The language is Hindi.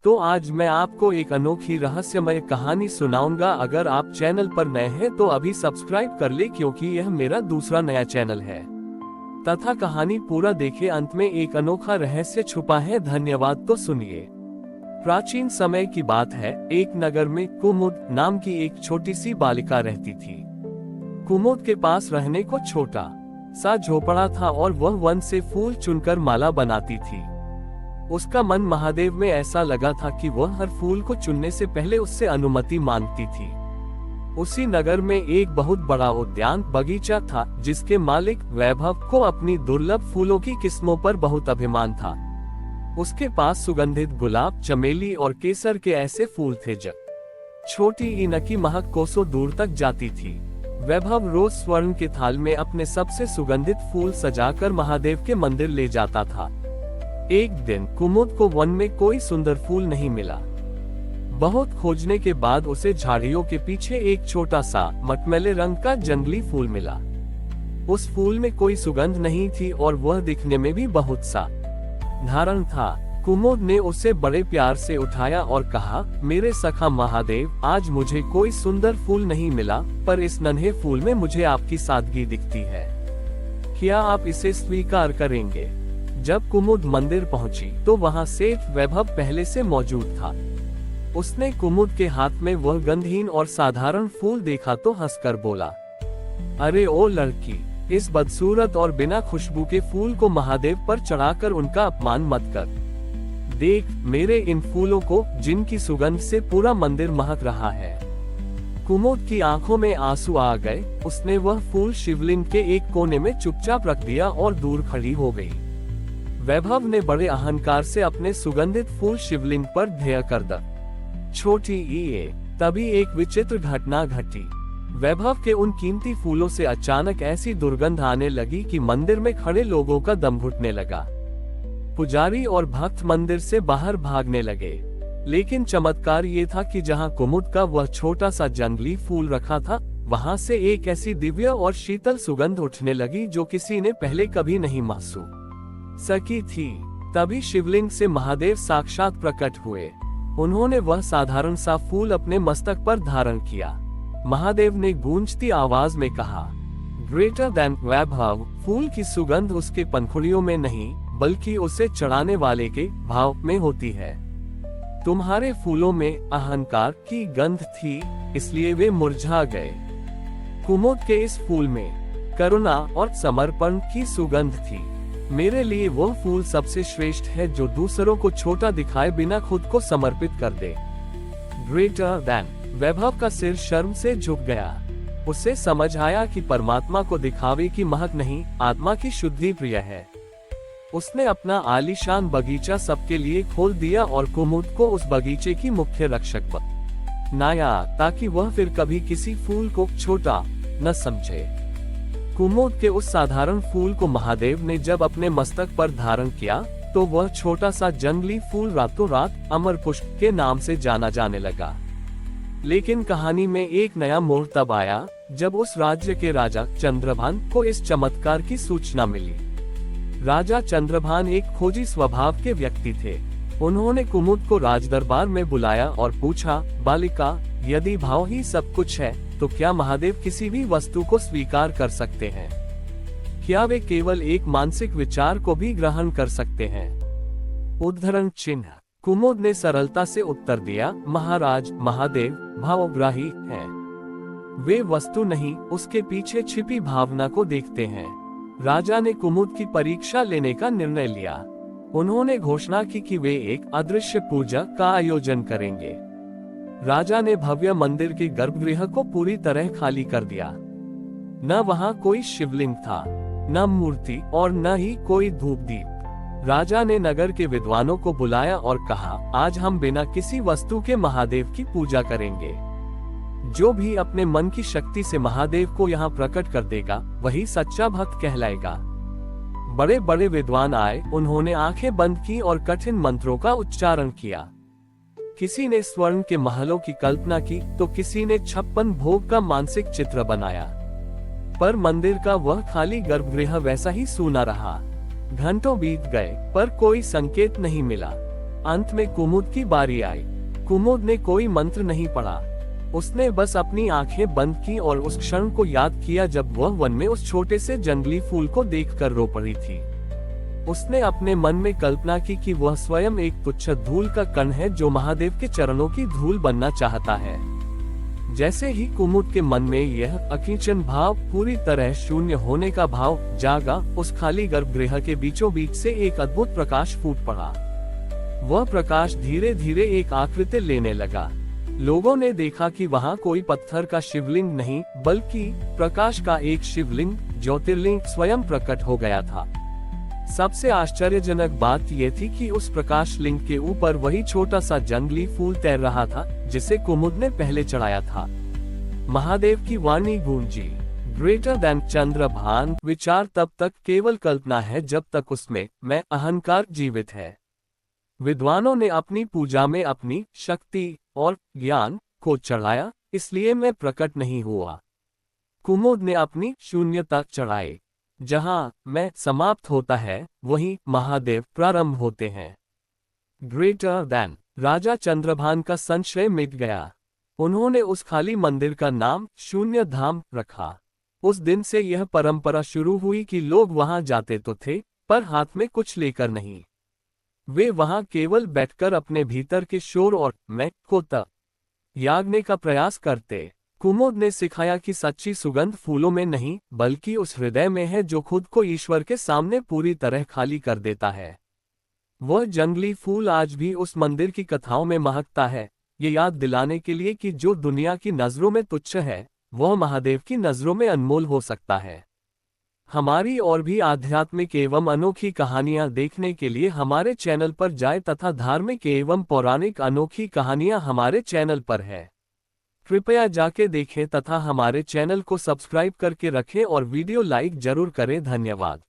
तो आज मैं आपको एक अनोखी रहस्यमय कहानी सुनाऊंगा। अगर आप चैनल पर नए हैं तो अभी सब्सक्राइब कर ले, क्योंकि यह मेरा दूसरा नया चैनल है। तथा कहानी पूरा देखे, अंत में एक अनोखा रहस्य छुपा है। धन्यवाद। तो सुनिए। प्राचीन समय की बात है। एक नगर में कुमुद नाम की एक छोटी सी बालिका रहती थी। कुमुद के पास रहने को छोटा सा झोपड़ा था और वह वन से फूल चुनकर माला बनाती थी। उसका मन महादेव में ऐसा लगा था कि वह हर फूल को चुनने से पहले उससे अनुमति मांगती थी। उसी नगर में एक बहुत बड़ा उद्यान बगीचा था, जिसके मालिक वैभव को अपनी दुर्लभ फूलों की किस्मों पर बहुत अभिमान था। उसके पास सुगंधित गुलाब, चमेली और केसर के ऐसे फूल थे जो छोटी इनकी महक कोसों दूर तक जाती थी। वैभव रोज स्वर्ण के थाल में अपने सबसे सुगंधित फूल सजाकर महादेव के मंदिर ले जाता था। एक दिन कुमुद को वन में कोई सुंदर फूल नहीं मिला। बहुत खोजने के बाद उसे झाड़ियों के पीछे एक छोटा सा मटमैले रंग का जंगली फूल मिला। उस फूल में कोई सुगंध नहीं थी और वह दिखने में भी बहुत साधारण था। कुमुद ने उसे बड़े प्यार से उठाया और कहा, मेरे सखा महादेव, आज मुझे कोई सुंदर फूल नहीं मिला, पर इस नन्हे फूल में मुझे आपकी सादगी दिखती है। क्या आप इसे स्वीकार करेंगे? जब कुमुद मंदिर पहुंची तो वहां सेठ वैभव पहले से मौजूद था। उसने कुमुद के हाथ में वह गंधहीन और साधारण फूल देखा तो हंसकर बोला, अरे ओ लड़की, इस बदसूरत और बिना खुशबू के फूल को महादेव पर चढ़ाकर उनका अपमान मत कर। देख मेरे इन फूलों को, जिनकी सुगंध से पूरा मंदिर महक रहा है। कुमुद की आंखों में आंसू आ गए। उसने वह फूल शिवलिंग के एक कोने में चुपचाप रख दिया और दूर खड़ी हो गई। वैभव ने बड़े अहंकार से अपने सुगंधित फूल शिवलिंग पर ढेर कर दिया। छोटी ये तभी एक विचित्र घटना घटी। वैभव के उन कीमती फूलों से अचानक ऐसी दुर्गंध आने लगी कि मंदिर में खड़े लोगों का दम घुटने लगा। पुजारी और भक्त मंदिर से बाहर भागने लगे। लेकिन चमत्कार ये था कि जहां कुमुद का वह छोटा सा जंगली फूल रखा था, वहां से एक ऐसी दिव्य और शीतल सुगंध उठने लगी जो किसी ने पहले कभी नहीं महसूस सकी थी। तभी शिवलिंग से महादेव साक्षात प्रकट हुए। उन्होंने वह साधारण सा फूल अपने मस्तक पर धारण किया। महादेव ने गूंजती आवाज में कहा, ग्रेटर देन वैभव, फूल की सुगंध उसके पंखुड़ियों में नहीं, बल्कि उसे चढ़ाने वाले के भाव में होती है। तुम्हारे फूलों में अहंकार की गंध थी, इसलिए वे मुरझा गए। कुमुद के इस फूल में करुणा और समर्पण की सुगंध थी। मेरे लिए वह फूल सबसे श्रेष्ठ है जो दूसरों को छोटा दिखाए बिना खुद को समर्पित कर दे। Greater than. वैभव का सिर शर्म से झुक गया। उसे समझ आया कि परमात्मा को दिखावे की महक नहीं, आत्मा की शुद्धि प्रिय है। उसने अपना आलीशान बगीचा सबके लिए खोल दिया और कुमुद को उस बगीचे की मुख्य रक्षक बनाया, ताकि वह फिर कभी किसी फूल को छोटा न समझे। कुमुद के उस साधारण फूल को महादेव ने जब अपने मस्तक पर धारण किया तो वह छोटा सा जंगली फूल रातों रात अमर पुष्प के नाम से जाना जाने लगा। लेकिन कहानी में एक नया मोड़ तब आया जब उस राज्य के राजा चंद्रभान को इस चमत्कार की सूचना मिली। राजा चंद्रभान एक खोजी स्वभाव के व्यक्ति थे। उन्होंने कुमुद को राजदरबार में बुलाया और पूछा, बालिका, यदि भाव ही सब कुछ है तो क्या महादेव किसी भी वस्तु को स्वीकार कर सकते हैं? क्या वे केवल एक मानसिक विचार को भी ग्रहण कर सकते हैं? उद्धरण चिन्ह। कुमुद ने सरलता से उत्तर दिया, महाराज, महादेव भावग्राही हैं। वे वस्तु नहीं, उसके पीछे छिपी भावना को देखते हैं। राजा ने कुमुद की परीक्षा लेने का निर्णय लिया। उन्होंने घोषणा की कि वे एक अदृश्य पूजा का आयोजन करेंगे। राजा ने भव्य मंदिर के गर्भगृह को पूरी तरह खाली कर दिया। न वहां कोई शिवलिंग था, न मूर्ति और न ही कोई धूप दीप। राजा ने नगर के विद्वानों को बुलाया और कहा, आज हम बिना किसी वस्तु के महादेव की पूजा करेंगे। जो भी अपने मन की शक्ति से महादेव को यहाँ प्रकट कर देगा, वही सच्चा भक्त कहलाएगा। बड़े बड़े विद्वान आए। उन्होंने आंखें बंद की और कठिन मंत्रों का उच्चारण किया। किसी ने स्वर्ण के महलों की कल्पना की तो किसी ने 56 भोग का मानसिक चित्र बनाया। पर मंदिर का वह खाली गर्भगृह वैसा ही सूना रहा। घंटों बीत गए पर कोई संकेत नहीं मिला। अंत में कुमुद की बारी आई। कुमुद ने कोई मंत्र नहीं पढ़ा, उसने बस अपनी आंखें बंद की और उस क्षण को याद किया जब वह वन में उस छोटे से जंगली फूल को देखकर रो पड़ी थी। उसने अपने मन में कल्पना की कि वह स्वयं एक तुच्छ धूल का कण है जो महादेव के चरणों की धूल बनना चाहता है। जैसे ही कुमुद के मन में यह अकिंचन भाव, पूरी तरह शून्य होने का भाव जागा, उस खाली गर्भगृह के बीचों बीच से एक अद्भुत प्रकाश फूट पड़ा। वह प्रकाश धीरे धीरे एक आकृति लेने लगा। लोगों ने देखा कि वहां कोई पत्थर का शिवलिंग नहीं, बल्कि प्रकाश का एक शिवलिंग, ज्योतिर्लिंग स्वयं प्रकट हो गया था। सबसे आश्चर्यजनक बात यह थी कि उस प्रकाश लिंग के ऊपर वही छोटा सा जंगली फूल तैर रहा था जिसे कुमुद ने पहले चढ़ाया था। महादेव की वाणी गूंजी, ग्रेटर देन चंद्रभान विचार तब तक केवल कल्पना है जब तक उसमें मैं अहंकार जीवित है। विद्वानों ने अपनी पूजा में अपनी शक्ति और ज्ञान को चढ़ाया, इसलिए मैं प्रकट नहीं हुआ। कुमुद ने अपनी शून्यता चढ़ाई। जहां मैं समाप्त होता है वहीं महादेव प्रारंभ होते हैं। ग्रेटर देन राजा चंद्रभान का संशय मिट गया। उन्होंने उस खाली मंदिर का नाम शून्य धाम रखा। उस दिन से यह परंपरा शुरू हुई कि लोग वहां जाते तो थे, पर हाथ में कुछ लेकर नहीं। वे वहां केवल बैठकर अपने भीतर के शोर और मैं को त्यागने का प्रयास करते। कुमुद ने सिखाया कि सच्ची सुगंध फूलों में नहीं, बल्कि उस हृदय में है जो खुद को ईश्वर के सामने पूरी तरह खाली कर देता है। वह जंगली फूल आज भी उस मंदिर की कथाओं में महकता है, ये याद दिलाने के लिए कि जो दुनिया की नजरों में तुच्छ है, वह महादेव की नजरों में अनमोल हो सकता है। हमारी और भी आध्यात्मिक एवं अनोखी कहानियां देखने के लिए हमारे चैनल पर जाएं तथा धार्मिक एवं पौराणिक अनोखी कहानियां हमारे चैनल पर है। कृपया जाके देखें तथा हमारे चैनल को सब्सक्राइब करके रखें और वीडियो लाइक जरूर करें। धन्यवाद।